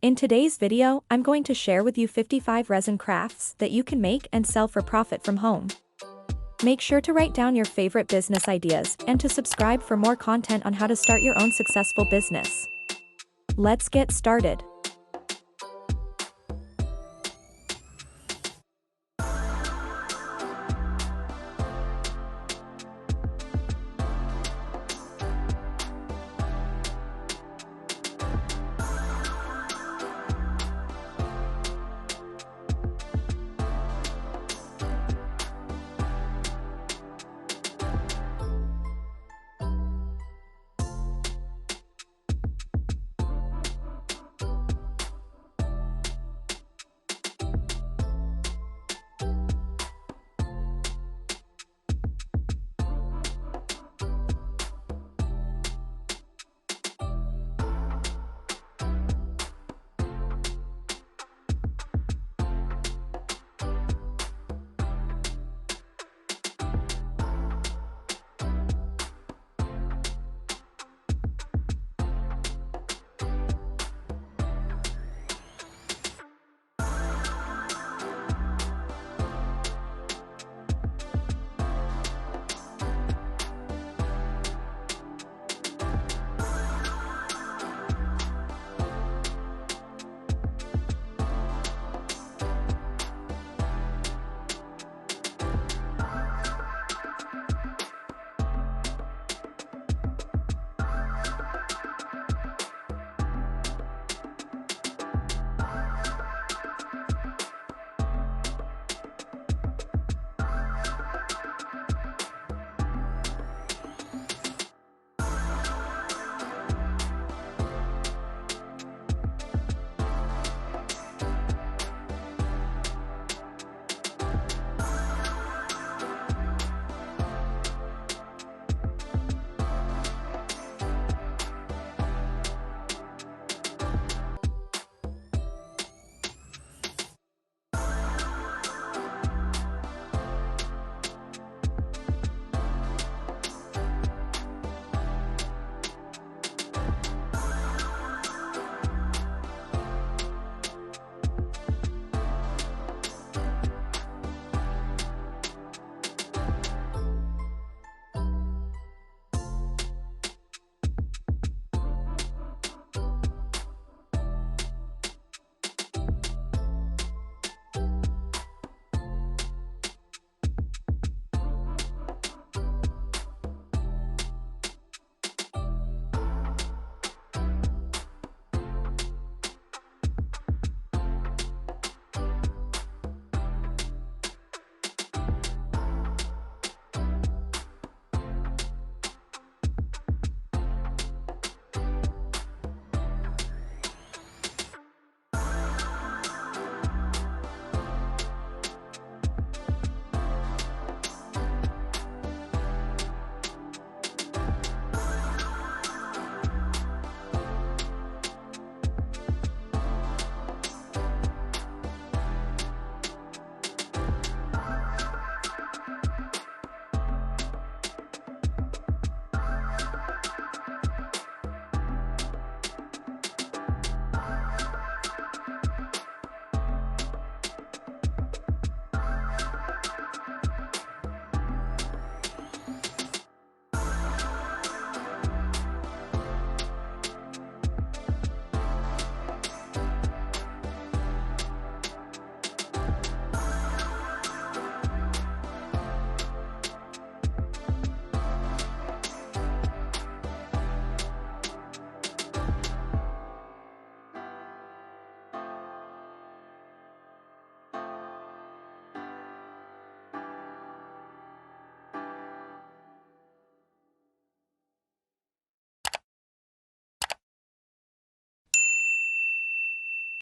In today's video, I'm going to share with you 55 resin crafts that you can make and sell for profit from home. Make sure to write down your favorite business ideas and to subscribe for more content on how to start your own successful business. Let's get started.